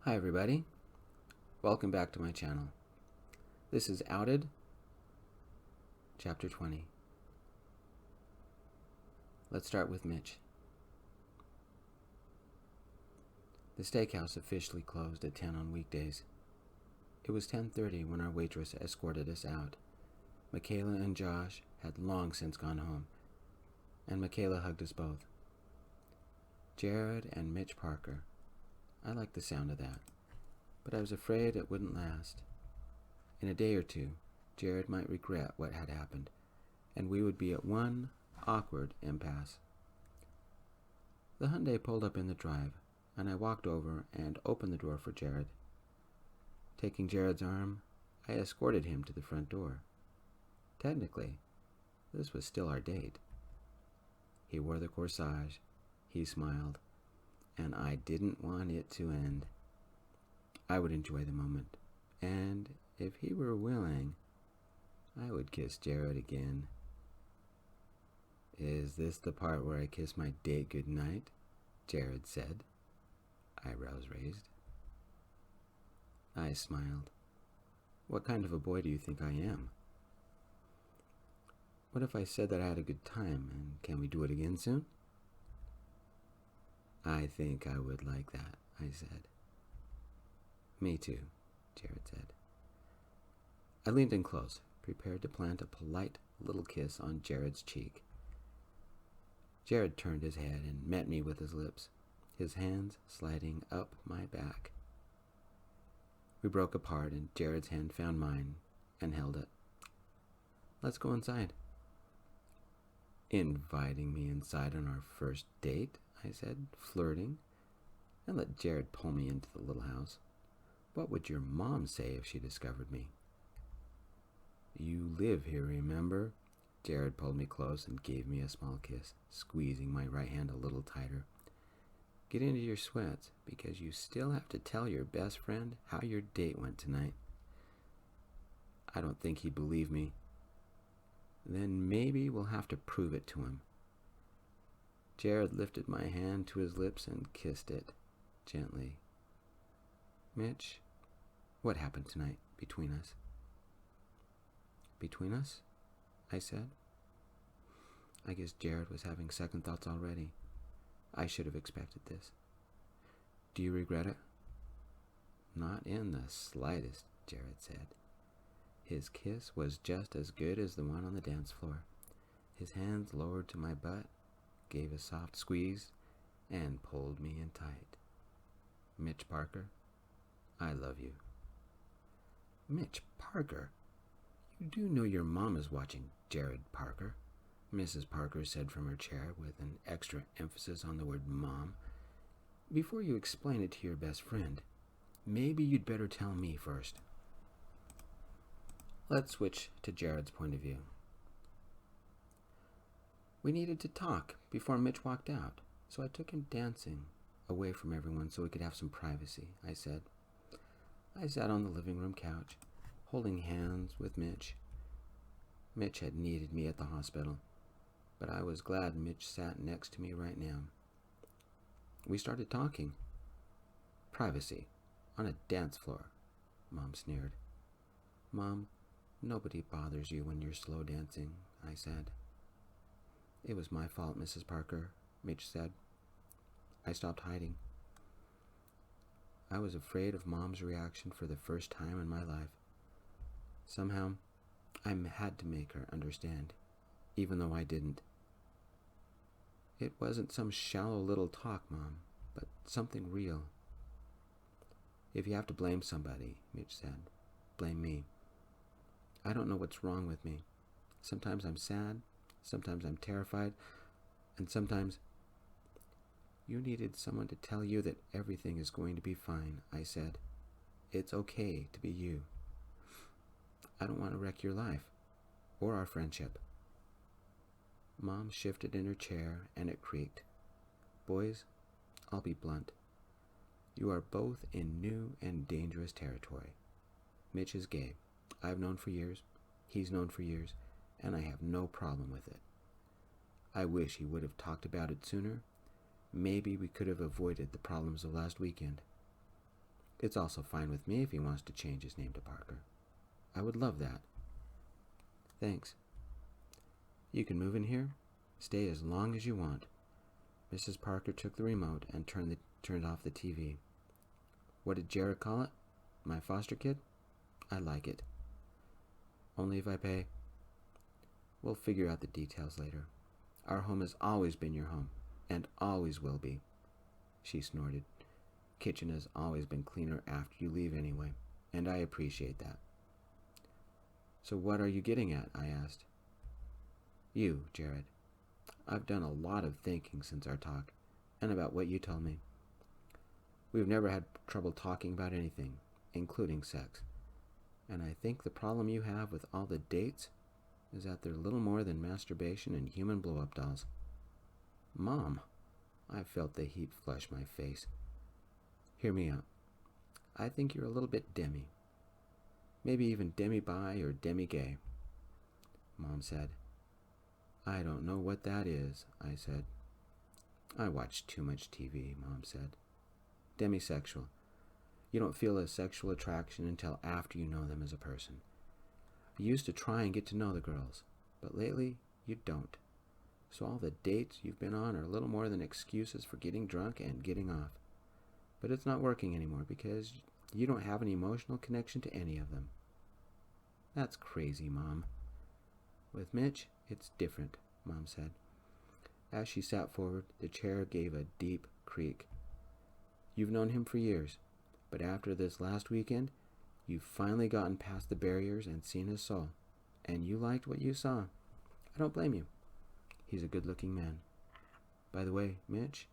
Hi everybody, welcome back to my channel. This is Outed, Chapter 20. Let's start with Mitch. The steakhouse officially closed at 10 on weekdays. It was 10:30 when our waitress escorted us out. Michaela and Josh had long since gone home, and Michaela hugged us both. Jared and Mitch Parker. I liked the sound of that, but I was afraid it wouldn't last. In a day or two, Jared might regret what had happened, and we would be at one awkward impasse. The Hyundai pulled up in the drive, and I walked over and opened the door for Jared. Taking Jared's arm, I escorted him to the front door. Technically, this was still our date. He wore the corsage, he smiled, and I didn't want it to end. I would enjoy the moment, and if he were willing, I would kiss Jared again. "Is this the part where I kiss my date goodnight?" Jared said, eyebrows raised. I smiled. "What kind of a boy do you think I am?" "What if I said that I had a good time, and can we do it again soon?" "I think I would like that," I said. "Me too," Jared said. I leaned in close, prepared to plant a polite little kiss on Jared's cheek. Jared turned his head and met me with his lips, his hands sliding up my back. We broke apart and Jared's hand found mine and held it. "Let's go inside." "Inviting me inside on our first date," I said, flirting, and let Jared pull me into the little house. "What would your mom say if she discovered me?" "You live here, remember?" Jared pulled me close and gave me a small kiss, squeezing my right hand a little tighter. "Get into your sweats, because you still have to tell your best friend how your date went tonight." "I don't think he'd believe me." "Then maybe we'll have to prove it to him." Jared lifted my hand to his lips and kissed it, gently. "Mitch, what happened tonight between us?" "Between us?" I said. I guess Jared was having second thoughts already. I should have expected this. "Do you regret it?" "Not in the slightest," Jared said. His kiss was just as good as the one on the dance floor. His hands lowered to my butt, gave a soft squeeze, and pulled me in tight. "Mitch Parker, I love you." "Mitch Parker? You do know your mom is watching, Jared Parker," Mrs. Parker said from her chair with an extra emphasis on the word mom. "Before you explain it to your best friend, maybe you'd better tell me first." Let's switch to Jared's point of view. "We needed to talk before Mitch walked out, so I took him dancing away from everyone so we could have some privacy," I said. I sat on the living room couch, holding hands with Mitch. Mitch had needed me at the hospital, but I was glad Mitch sat next to me right now. We started talking. "Privacy, on a dance floor," Mom sneered. "Mom, nobody bothers you when you're slow dancing," I said. "It was my fault, Mrs. Parker," Mitch said. I stopped hiding. I was afraid of Mom's reaction for the first time in my life. Somehow, I had to make her understand, even though I didn't. "It wasn't some shallow little talk, Mom, but something real." "If you have to blame somebody," Mitch said, "blame me. I don't know what's wrong with me. Sometimes I'm sad, sometimes I'm terrified, and sometimes—" "You needed someone to tell you that everything is going to be fine," I said. "It's okay to be you. I don't want to wreck your life, or our friendship." Mom shifted in her chair and it creaked. "Boys, I'll be blunt. You are both in new and dangerous territory. Mitch is gay. I've known for years, he's known for years, and I have no problem with it. I wish he would have talked about it sooner. Maybe we could have avoided the problems of last weekend." It's also fine with me if he wants to change his name to Parker. I would love that. Thanks. You can move in here. Stay as long as you want. Mrs. Parker took the remote and turned off the TV. What did Jared call it? My foster kid? I like it. Only if I pay. We'll figure out the details later. Our home has always been your home, and always will be. She snorted. Kitchen has always been cleaner after you leave anyway, and I appreciate that. So what are you getting at? I asked. You, Jared. I've done a lot of thinking since our talk, and about what you told me. We've never had trouble talking about anything, including sex. And I think the problem you have with all the dates is that they're little more than masturbation and human blow-up dolls. Mom, I felt the heat flush my face. Hear me out. I think you're a little bit demi. Maybe even demi-bi or demi-gay. Mom said. I don't know what that is, I said. I watch too much TV, Mom said. Demisexual. You don't feel a sexual attraction until after you know them as a person. You used to try and get to know the girls, but lately you don't. So all the dates you've been on are little more than excuses for getting drunk and getting off. But it's not working anymore because you don't have an emotional connection to any of them. That's crazy, Mom. With Mitch, it's different, Mom said. As she sat forward, the chair gave a deep creak. You've known him for years, but after this last weekend, you've finally gotten past the barriers and seen his soul, and you liked what you saw. I don't blame you. He's a good-looking man. By the way, Mitch,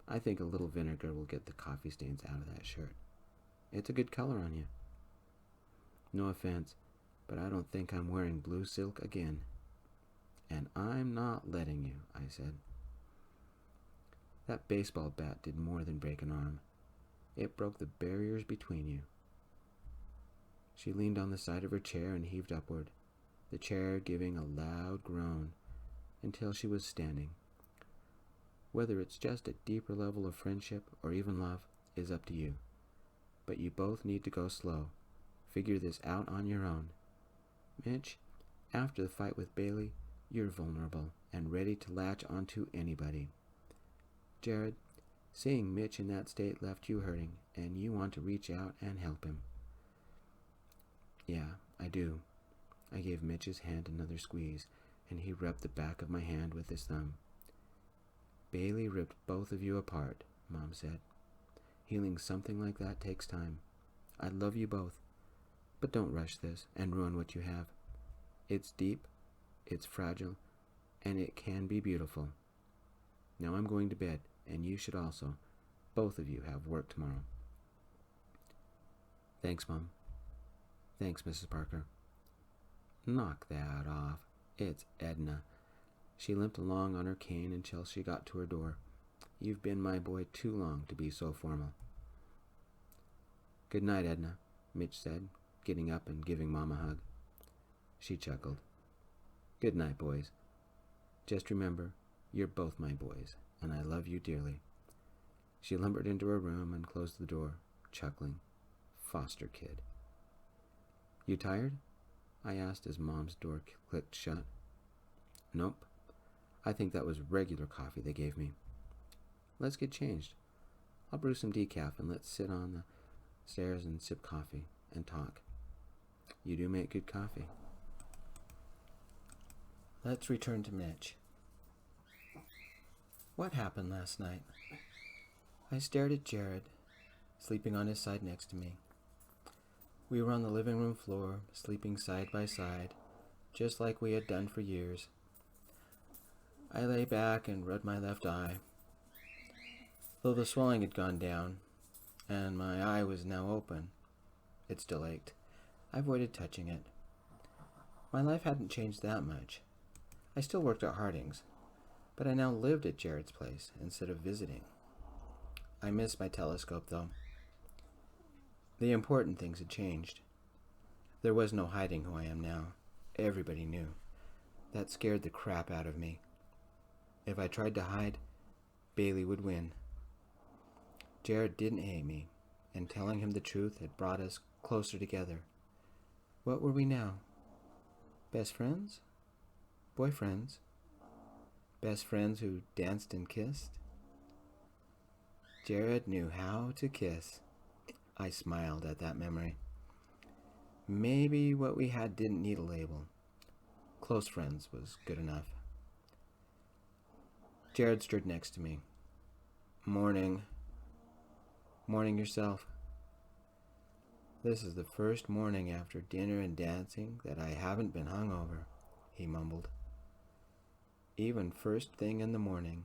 I think a little vinegar will get the coffee stains out of that shirt. It's a good color on you. No offense, but I don't think I'm wearing blue silk again. And I'm not letting you, I said. That baseball bat did more than break an arm. It broke the barriers between you. She leaned on the side of her chair and heaved upward, the chair giving a loud groan, until she was standing. Whether it's just a deeper level of friendship or even love is up to you. But you both need to go slow. Figure this out on your own. Mitch, after the fight with Bailey, you're vulnerable and ready to latch onto anybody. Jared, seeing Mitch in that state left you hurting, and you want to reach out and help him. Yeah, I do. I gave Mitch's hand another squeeze, and he rubbed the back of my hand with his thumb. Bailey ripped both of you apart, Mom said. Healing something like that takes time. I love you both, but don't rush this and ruin what you have. It's deep, it's fragile, and it can be beautiful. Now I'm going to bed, and you should also. Both of you have work tomorrow. Thanks, Mom. Thanks, Mrs. Parker. Knock that off. It's Edna. She limped along on her cane until she got to her door. You've been my boy too long to be so formal. Good night, Edna, Mitch said, getting up and giving Mom a hug. She chuckled. Good night, boys. Just remember, you're both my boys, and I love you dearly. She lumbered into her room and closed the door, chuckling. Foster kid. You tired? I asked as Mom's door clicked shut. Nope. I think that was regular coffee they gave me. Let's get changed. I'll brew some decaf and let's sit on the stairs and sip coffee and talk. You do make good coffee. Let's return to Mitch. What happened last night? I stared at Jared, sleeping on his side next to me. We were on the living room floor, sleeping side by side, just like we had done for years. I lay back and rubbed my left eye. Though the swelling had gone down, and my eye was now open, it still ached. I avoided touching it. My life hadn't changed that much. I still worked at Harding's, but I now lived at Jared's place instead of visiting. I missed my telescope, though. The important things had changed. There was no hiding who I am now. Everybody knew. That scared the crap out of me. If I tried to hide, Bailey would win. Jared didn't hate me, and telling him the truth had brought us closer together. What were we now? Best friends? Boyfriends? Best friends who danced and kissed? Jared knew how to kiss. I smiled at that memory. Maybe what we had didn't need a label. Close friends was good enough. Jared stood next to me. Morning. Morning yourself. This is the first morning after dinner and dancing that I haven't been hungover, he mumbled. Even first thing in the morning,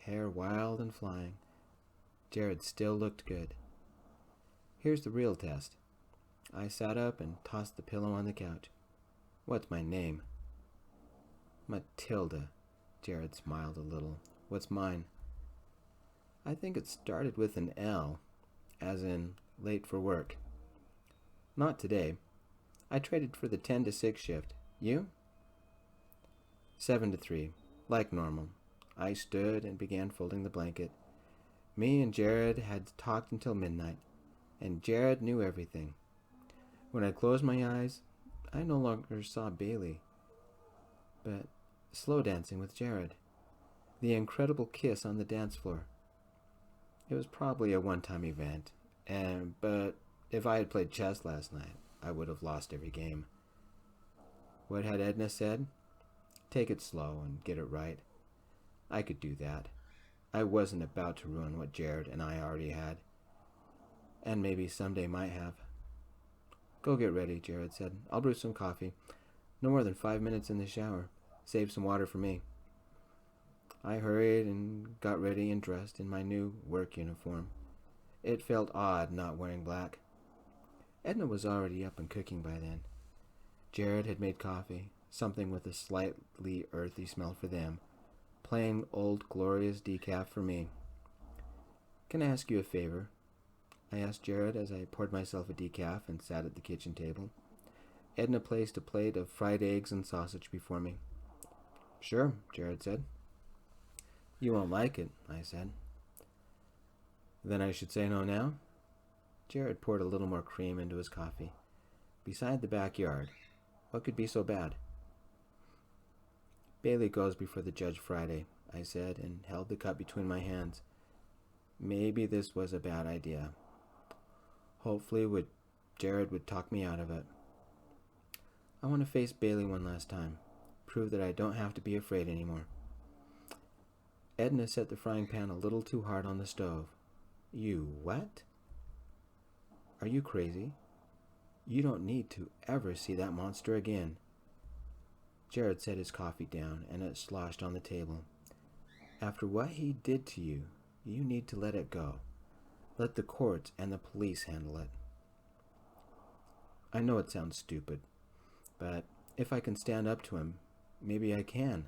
hair wild and flying, Jared still looked good. Here's the real test. I sat up and tossed the pillow on the couch. What's my name? Matilda. Jared smiled a little. What's mine? I think it started with an L, as in late for work. Not today. I traded for the 10 to 6 shift. You? 7 to 3, like normal. I stood and began folding the blanket. Me and Jared had talked until midnight, and Jared knew everything. When I closed my eyes, I no longer saw Bailey, but slow dancing with Jared. The incredible kiss on the dance floor. It was probably a one-time event, but if I had played chess last night, I would have lost every game. What had Edna said? Take it slow and get it right. I could do that. I wasn't about to ruin what Jared and I already had. And maybe someday might have. Go get ready, Jared said. I'll brew some coffee. No more than 5 minutes in the shower. Save some water for me. I hurried and got ready and dressed in my new work uniform. It felt odd not wearing black. Edna was already up and cooking by then. Jared had made coffee, something with a slightly earthy smell for them. Plain old glorious decaf for me. Can I ask you a favor? I asked Jared as I poured myself a decaf and sat at the kitchen table. Edna placed a plate of fried eggs and sausage before me. Sure, Jared said. You won't like it, I said. Then I should say no now? Jared poured a little more cream into his coffee. Beside the backyard, what could be so bad? Bailey goes before the judge Friday, I said, and held the cup between my hands. Maybe this was a bad idea. Hopefully Jared would talk me out of it. I want to face Bailey one last time, prove that I don't have to be afraid anymore. Edna set the frying pan a little too hard on the stove. You what? Are you crazy? You don't need to ever see that monster again. Jared set his coffee down and it sloshed on the table. After what he did to you, you need to let it go. Let the courts and the police handle it. I know it sounds stupid, but if I can stand up to him, maybe I can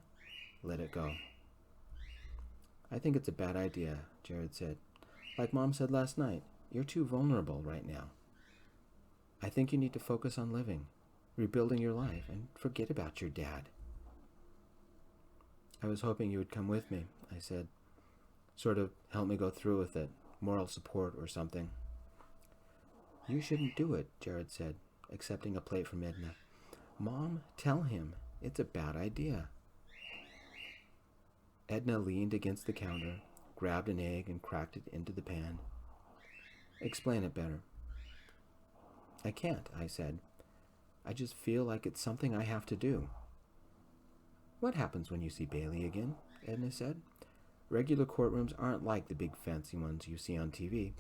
let it go. I think it's a bad idea, Jared said. Like Mom said last night, you're too vulnerable right now. I think you need to focus on living, rebuilding your life, and forget about your dad. I was hoping you would come with me, I said. Sort of help me go through with it, moral support or something. You shouldn't do it, Jared said, accepting a plate from Edna. Mom, tell him. It's a bad idea. Edna leaned against the counter, grabbed an egg and cracked it into the pan. Explain it better. I can't, I said. I just feel like it's something I have to do. What happens when you see Bailey again? Edna said. Regular courtrooms aren't like the big fancy ones you see on TV.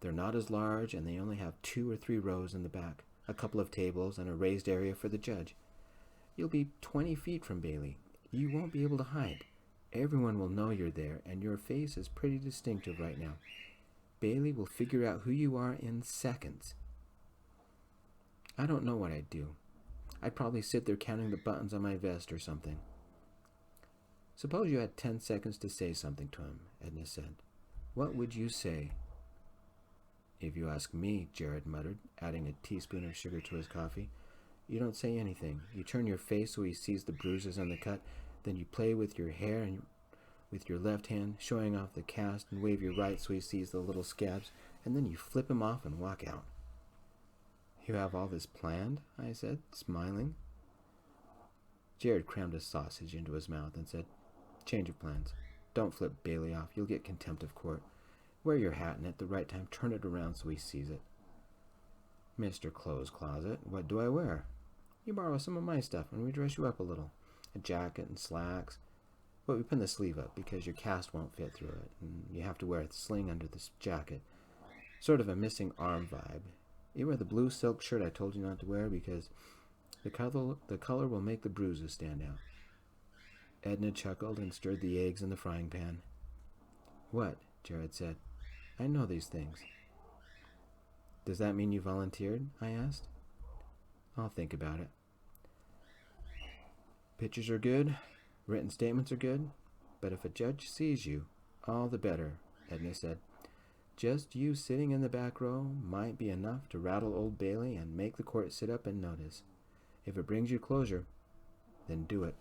They're not as large and they only have 2 or 3 rows in the back, a couple of tables and a raised area for the judge. You'll be 20 feet from Bailey. You won't be able to hide. Everyone will know you're there and your face is pretty distinctive right now. Bailey will figure out who you are in seconds. I don't know what I'd do. I'd probably sit there counting the buttons on my vest or something. Suppose you had 10 seconds to say something to him, Edna said. What would you say? If you ask me, Jared muttered, adding a teaspoon of sugar to his coffee. You don't say anything. You turn your face so he sees the bruises on the cut, then you play with your hair and with your left hand, showing off the cast, and wave your right so he sees the little scabs, and then you flip him off and walk out. You have all this planned? I said, smiling. Jared crammed a sausage into his mouth and said, change of plans. Don't flip Bailey off. You'll get contempt of court. Wear your hat and at the right time turn it around so he sees it. Mr. Clothes Closet, what do I wear? You borrow some of my stuff and we dress you up a little. A jacket and slacks. But we pin the sleeve up because your cast won't fit through it. And you have to wear a sling under this jacket. Sort of a missing arm vibe. You wear the blue silk shirt I told you not to wear because the color will make the bruises stand out. Edna chuckled and stirred the eggs in the frying pan. What? Jared said. I know these things. Does that mean you volunteered? I asked. I'll think about it. Pictures are good, written statements are good, but if a judge sees you, all the better, Edna said. Just you sitting in the back row might be enough to rattle old Bailey and make the court sit up and notice. If it brings you closure, then do it.